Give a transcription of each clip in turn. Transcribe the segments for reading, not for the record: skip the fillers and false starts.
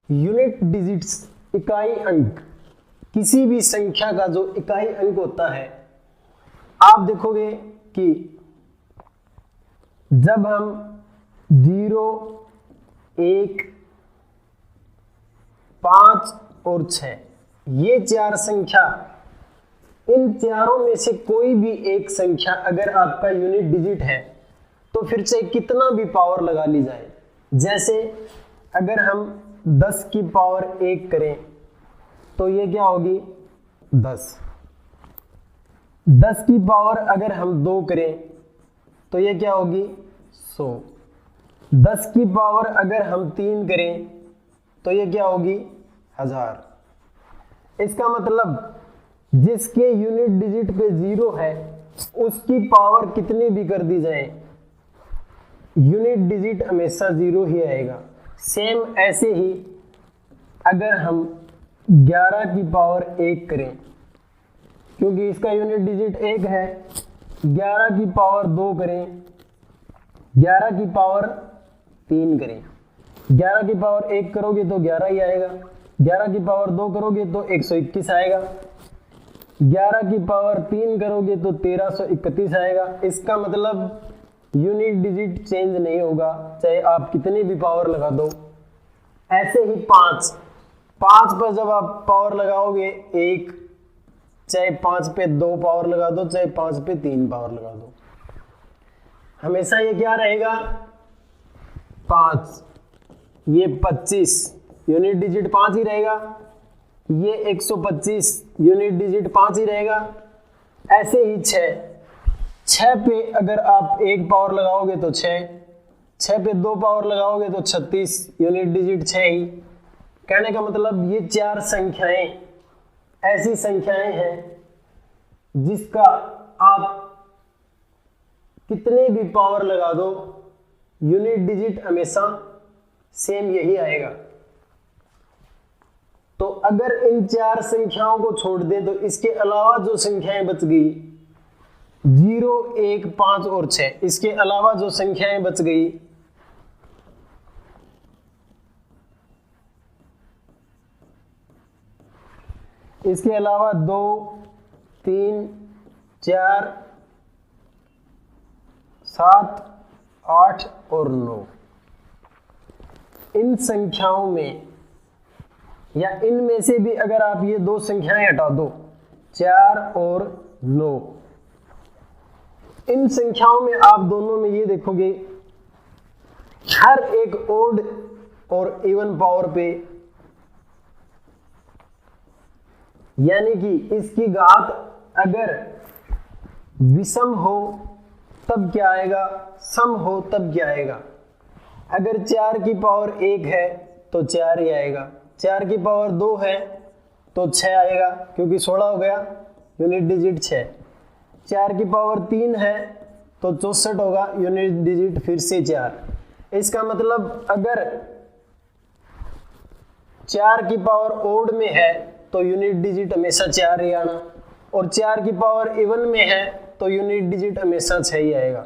Unit digits इकाई अंक, किसी भी संख्या का जो इकाई अंक होता है, आप देखोगे कि जब हम 0, 1, 5 और 6 ये चार संख्या, इन चारों में से कोई भी एक संख्या अगर आपका यूनिट डिजिट है तो फिर चाहे कितना भी पावर लगा ली जाए, जैसे अगर हम 10 की पावर 1 करें तो ये क्या होगी 10। 10 की पावर अगर हम 2 करें तो ये क्या होगी 100। 10 की पावर अगर हम 3 करें तो ये क्या होगी 1000। इसका मतलब जिसके यूनिट डिजिट पे 0 है उसकी पावर कितनी भी कर दी जाए, यूनिट डिजिट हमेशा 0 ही आएगा। सेम ऐसे ही अगर हम 11 की पावर 1 करें, क्योंकि इसका यूनिट डिजिट 1 है, 11 की पावर 2 करें, 11 की पावर 3 करें, 11 की पावर 1 करोगे तो 11 ही आएगा, 11 की पावर 2 करोगे तो 121 आएगा, 11 की पावर 3 करोगे तो 1331 आएगा। इसका मतलब यूनिट डिजिट चेंज नहीं होगा चाहे आप कितनी भी पावर लगा दो। ऐसे ही 5 पर जब आप पावर लगाओगे 1, चाहे 5 पे 2 पावर लगा दो, चाहे 5 पे 3 पावर लगा दो, हमेशा ये क्या रहेगा 5। ये 25 यूनिट डिजिट 5 ही रहेगा, ये 125 यूनिट डिजिट 5 ही रहेगा। ऐसे ही 6 पे अगर आप 1 पावर लगाओगे तो 6 पे 2 पावर लगाओगे तो 36 यूनिट डिजिट 6 ही। कहने का मतलब ये चार संख्याएं ऐसी संख्याएं हैं जिसका आप कितने भी पावर लगा दो यूनिट डिजिट हमेशा सेम यही आएगा। तो अगर इन चार संख्याओं को छोड़ दें तो इसके अलावा जो संख्याएं बच गई 0, 1, 5 और 6, इसके अलावा जो संख्याएं बच गई इसके अलावा 2, 3, 4, 7, 8 और 9, इन संख्याओं में या इनमें से भी अगर आप ये दो संख्याएं हटा दो 4 और 9, इन संख्याओं में आप दोनों में ये देखोगे हर एक ओड और इवन पावर पे, यानी कि इसकी घात अगर विषम हो तब क्या आएगा, सम हो तब क्या आएगा। अगर 4 की पावर 1 है तो 4 ही आएगा, 4 की पावर 2 है तो 6 आएगा क्योंकि 16 हो गया यूनिट डिजिट 6। 4 की पावर 3 है तो 64 होगा यूनिट डिजिट फिर से 4। इसका मतलब अगर 4 की पावर ओड में है तो यूनिट डिजिट हमेशा 4 ही आना, और 4 की पावर इवन में है तो यूनिट डिजिट हमेशा 6 ही आएगा।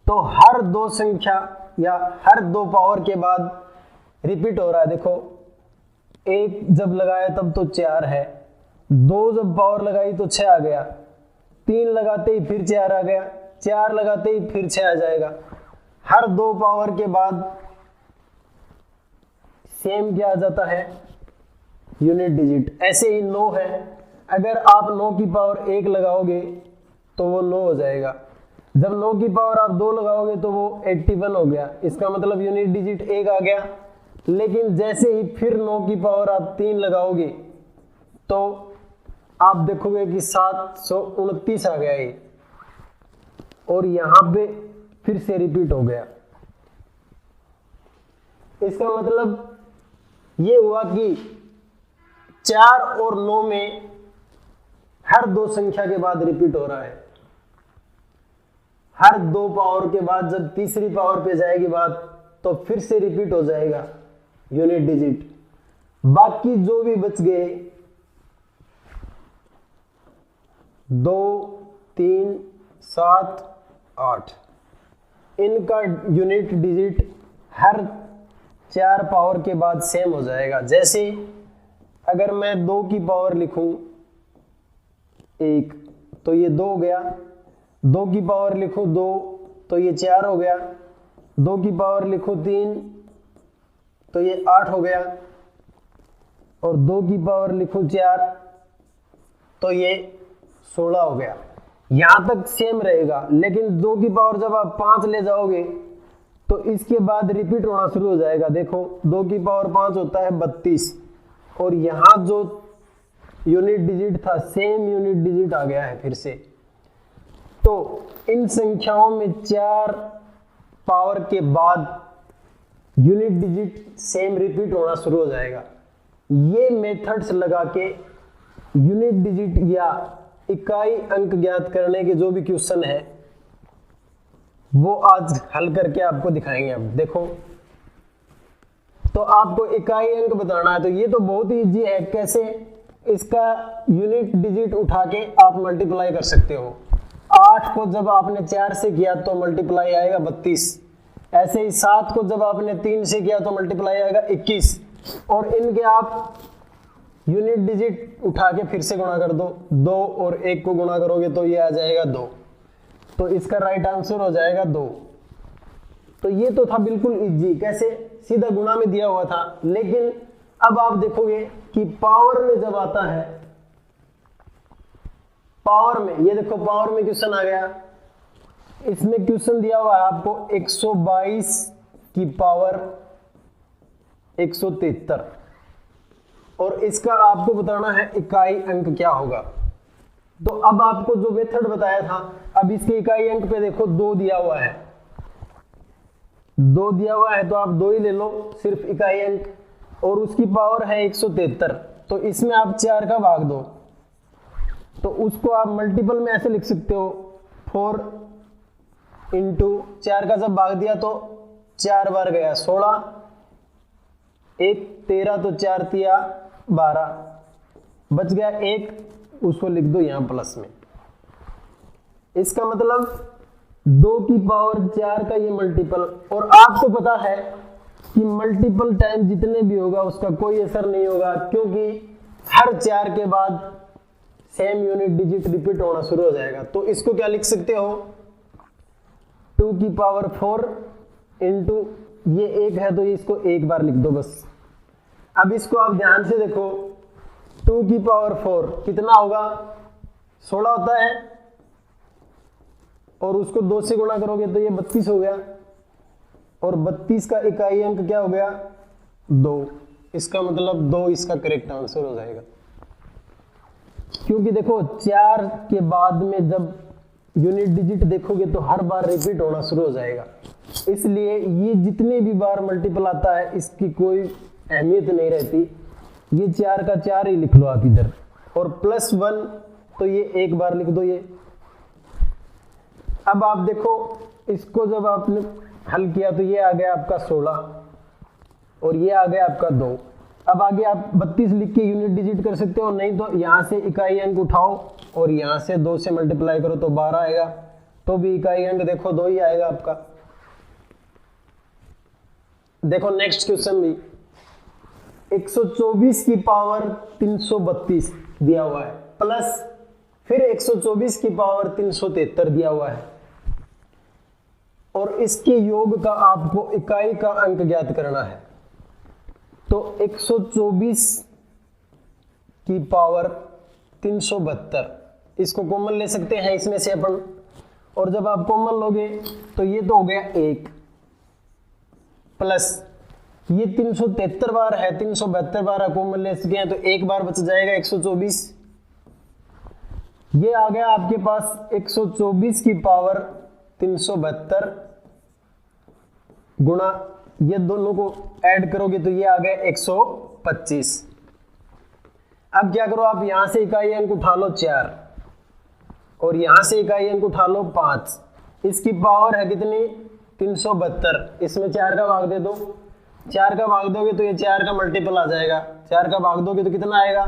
तो हर दो संख्या या हर दो पावर के बाद रिपीट हो रहा है। देखो 1 जब लगाया तब तो 4 है, 2 जब पावर लगाई तो 6 आ गया, 3 लगाते ही फिर 4 आ गया, 4 लगाते ही फिर 6 आ जाएगा। हर दो पावर के बाद सेम क्या आ जाता है यूनिट डिजिट। ऐसे ही 9 है, अगर आप 9 की पावर 1 लगाओगे तो वो 9 हो जाएगा, जब 9 की पावर आप 2 लगाओगे तो वो 81 हो गया। इसका मतलब यूनिट डिजिट 1 आ गया। लेकिन जैसे ही फिर 9 की पावर आप 3 लगाओगे तो आप देखोगे कि 729 आ गया ये, और यहां पे फिर से रिपीट हो गया। इसका मतलब ये हुआ कि 4 और 9 में हर दो संख्या के बाद रिपीट हो रहा है। हर दो पावर के बाद जब तीसरी पावर पे जाएगी बात तो फिर से रिपीट हो जाएगा यूनिट डिजिट। बाकी जो भी बच गए 2, 3, 7, 8, इनका यूनिट डिजिट हर 4 पावर के बाद सेम हो जाएगा। जैसे अगर मैं 2 की पावर लिखूं 1 तो ये 2 हो गया, 2 की पावर लिखूं 2 तो ये 4 हो गया, 2 की पावर लिखूं 3 तो ये 8 हो गया, और 2 की पावर लिखूं 4 तो ये 16 हो गया। यहां तक सेम रहेगा, लेकिन 2 की पावर जब आप 5 ले जाओगे तो इसके बाद रिपीट होना शुरू हो जाएगा। देखो 2 की पावर 5 होता है 32, और यहां जो यूनिट डिजिट था सेम यूनिट डिजिट आ गया है फिर से। तो इन संख्याओं में 4 पावर के बाद यूनिट डिजिट सेम रिपीट होना शुरू हो जाएगा। ये मेथड्स लगा के यूनिट डिजिट या इकाई अंक ज्ञात करने के जो भी क्वेश्चन है वो आज हल करके आपको दिखाएंगे। अब देखो, तो आपको इकाई अंक बताना है, तो ये तो बहुत ही इजी है। कैसे? इसका यूनिट डिजिट उठा के आप मल्टीप्लाई कर सकते हो। 8 को जब आपने 4 से किया तो मल्टीप्लाई आएगा 32, ऐसे ही 7 को जब आपने 3 से किया तो मल्टीप्लाई आएगा 21, और इनके आप यूनिट डिजिट उठा के फिर से गुणा कर दो। 2 और 1 को गुणा करोगे तो ये आ जाएगा 2, तो इसका राइट आंसर हो जाएगा 2। तो ये तो था बिल्कुल इजी, कैसे? सीधा गुणा में दिया हुआ था। लेकिन अब आप देखोगे कि पावर में जब आता है, पावर में, ये देखो पावर में क्वेश्चन आ गया। इसमें क्वेश्चन दिया हुआ है आपको 122 की पावर 173, और इसका आपको बताना है इकाई अंक क्या होगा। तो अब आपको जो मेथड बताया था, अब इसके इकाई अंक पे देखो 2 दिया हुआ है, 2 दिया हुआ है तो आप 2 ही ले लो सिर्फ इकाई अंक, और उसकी पावर है 173, तो इसमें आप 4 का भाग दो। तो उसको आप मल्टीपल में ऐसे लिख सकते हो 4 इंटू 4 का जब भाग दिया तो 4 बार गया 16, 1 13 तो 4 तिया 12, बच गया 1, उसको लिख दो यहां प्लस में। इसका मतलब 2 की पावर 4 का ये मल्टीपल, और आपको पता है कि मल्टीपल टाइम जितने भी होगा उसका कोई असर नहीं होगा, क्योंकि हर 4 के बाद सेम यूनिट डिजिट रिपीट होना शुरू हो जाएगा। तो इसको क्या लिख सकते हो? 2 की पावर 4 इंटू ये 1 है तो इसको 1 बार लिख दो बस। अब इसको आप ध्यान से देखो, 2 की पावर 4 कितना होगा? 16 होता है, और उसको 2 से गुणा करोगे तो ये 32 हो गया, और 32 का इकाई अंक क्या हो गया? 2। इसका मतलब 2 इसका करेक्ट आंसर हो जाएगा। क्योंकि देखो 4 के बाद में जब यूनिट डिजिट देखोगे तो हर बार रिपीट होना शुरू हो जाएगा, इसलिए ये जितने भी बार मल्टीपल आता है इसकी कोई अहमियत नहीं रहती। ये 4 का 4 ही लिख लो आप इधर, और +1 तो ये 1 बार लिख दो ये। अब आप देखो इसको जब आपने हल किया तो ये आ गया आपका 16, और ये आ गया आपका 2। अब आगे आप 32 लिख के यूनिट डिजिट कर सकते हो, नहीं तो यहां से इकाई अंक उठाओ और यहां से 2 से मल्टीप्लाई करो तो 12 आएगा, तो भी इकाई अंक देखो 2 ही आएगा आपका। देखो नेक्स्ट क्वेश्चन भी 124 की पावर 332 दिया हुआ है, प्लस फिर 124 की पावर 373 दिया हुआ है, और इसके योग का आपको इकाई का अंक ज्ञात करना है। तो 124 की पावर 372, इसको कॉमन ले सकते हैं इसमें से अपन, और जब आप कॉमन लोगे तो ये तो हो गया 1, प्लस ये 373 बार है, 372 बार कॉमन ले सके हैं तो 1 बार बच जाएगा 124। ये आ गया आपके पास 124 की पावर 372 गुणा ये दोनों को ऐड करोगे तो ये आ गया 125। अब क्या करो, आप यहां से इकाई अंक उठा लो 4, और यहां से इकाई अंक उठा लो 5। इसकी पावर है कितनी? 372। इसमें 4 का भाग दे दो, 4 का भाग दोगे तो ये 4 का मल्टीपल आ जाएगा, 4 का भाग दोगे तो कितना आएगा?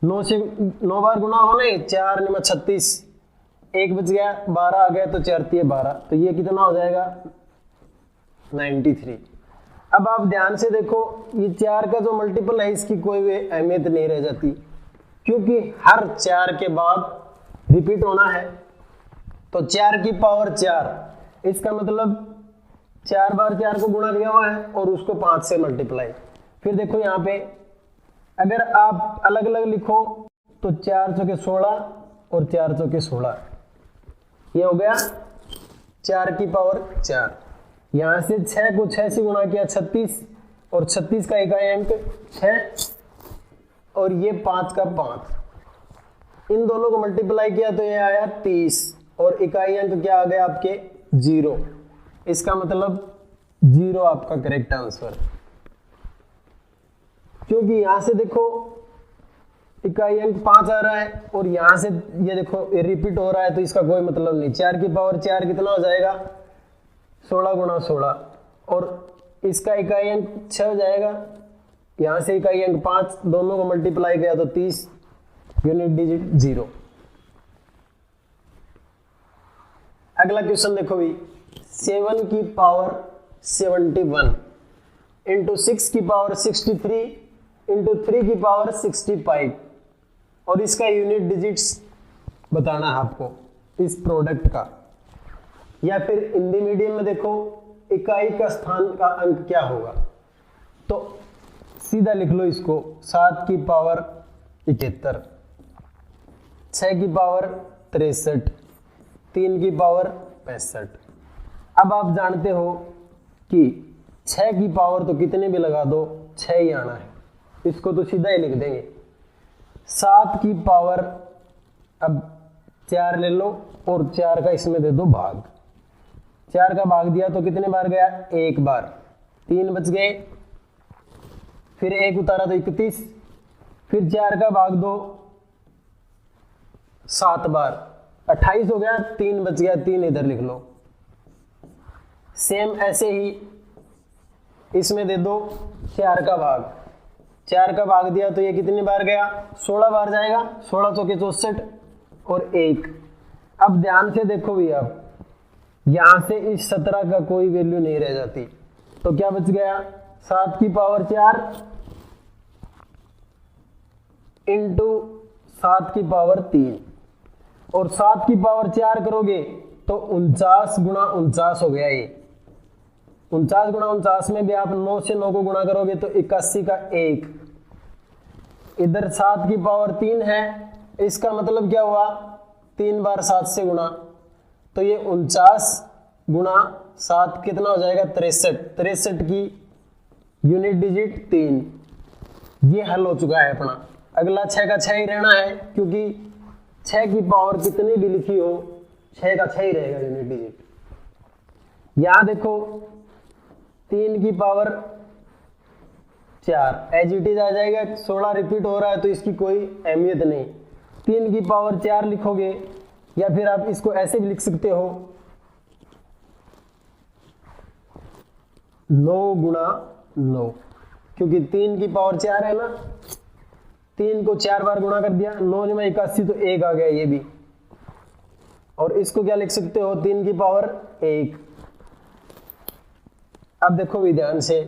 9 से 9 बार गुना हो नहीं, 4 9 36, 1 बच गया, 12 आ गया तो 4 3 12, तो ये कितना हो जाएगा? 93। अब आप ध्यान से देखो, ये 4 का जो मल्टीपल है इसकी कोई भी अहमियत नहीं रह जाती, क्योंकि हर 4 के बाद रिपीट होना है। तो 4 की पावर 4, इसका मतलब 4 बार 4 को गुणा किया हुआ है और उसको 5 से मल्टीप्लाई। फिर देखो यहाँ पे अगर आप अलग अलग लिखो तो 4 चौके 16 और 4 चौके 16, ये हो गया 4 की पावर 4। यहाँ से 6 को 6 से गुणा किया 36, और 36 का इकाई अंक 6, और ये 5 का 5, इन दोनों को मल्टीप्लाई किया तो ये आया 30, और इकाई अंक क्या आ गया आपके 0। इसका मतलब 0 आपका करेक्ट आंसर, क्योंकि यहां से देखो इकाई अंक 5 आ रहा है और यहां से ये देखो ये रिपीट हो रहा है, तो इसका कोई मतलब नहीं। 4 की पावर 4 कितना हो जाएगा 16 गुणा 16, और इसका इकाई अंक 6 हो जाएगा। यहां से इकाई अंक 5, दोनों को मल्टीप्लाई किया तो 30, यूनिट डिजिट 0। अगला क्वेश्चन देखो भी, 7 की पावर 71 इंटू 6 की पावर 63 इंटू 3 की पावर 65, और इसका यूनिट डिजिट्स बताना है आपको इस प्रोडक्ट का। या फिर हिंदी मीडियम में देखो, इकाई का स्थान का अंक क्या होगा, तो सीधा लिख लो इसको, 7 की पावर 71, 6 की पावर 63, 3 की पावर 65। अब आप जानते हो कि 6 की पावर तो कितने भी लगा दो 6 ही आना है, इसको तो सीधा ही लिख देंगे। 7 की पावर अब 4 ले लो और 4 का इसमें दे दो भाग, 4 का भाग दिया तो कितने बार गया 1 बार, 3 बच गए, फिर 1 उतारा तो 31, फिर 4 का भाग दो 7 बार, 28 हो गया, 3 बच गया, 3 इधर लिख लो। सेम ऐसे ही इसमें दे दो 4 का भाग, 4 का भाग दिया तो ये कितनी बार गया 16 बार जाएगा, 16 चौके 64 और 1। अब ध्यान से देखो भी, अब यहां से इस 17 का कोई वैल्यू नहीं रह जाती, तो क्या बच गया 7 की पावर 4 इंटू 7 की पावर 3, और 7 की पावर 4 करोगे तो 49 गुणा 49 हो गया। ये 49 गुणा 49 में भी आप 9 से 9 को गुणा करोगे तो 81 का 1, इधर 7 की पावर 3 है, इसका मतलब क्या हुआ 3 बार 7 से गुणा, तो ये 49 गुणा 7 कितना हो जाएगा 63, 63 की यूनिट डिजिट 3। ये हल हो चुका है अपना। अगला 6 का 6 ही रहना है, क्योंकि 6 की पावर कितनी भी लिखी हो 6 का 6 ही रहेगा यूनिट डिजिट। यहां देखो 3 की पावर 4 एज इट इज आ जाएगा, 16 रिपीट हो रहा है तो इसकी कोई अहमियत नहीं। 3 की पावर 4 लिखोगे, या फिर आप इसको ऐसे भी लिख सकते हो 9 गुणा 9, क्योंकि 3 की पावर 4 है ना, 3 को 4 बार गुणा कर दिया, 9 में 81 तो 1 आ गया ये भी। और इसको क्या लिख सकते हो 3 की पावर 1। अब देखो भी ध्यान से,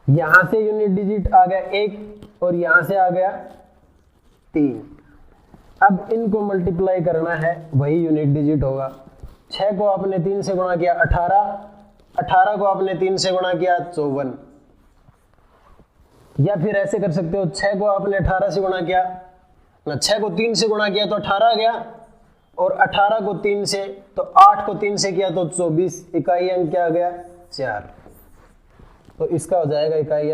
यहां से यूनिट डिजिट आ गया 1 और यहां से आ गया 3। अब इनको मल्टीप्लाई करना है, वही यूनिट डिजिट होगा। 6 को आपने 3 से गुणा किया 18, 18 को आपने 3 से गुणा किया 54, या फिर ऐसे कर सकते हो 6 को आपने 18 से गुणा किया ना, 6 को 3 से गुणा किया तो 18 आ गया, और 18 को 3 से, तो 8 को 3 से किया तो 24, इकाई अंक क्या आ गया 4, तो इसका हो जाएगा इकाई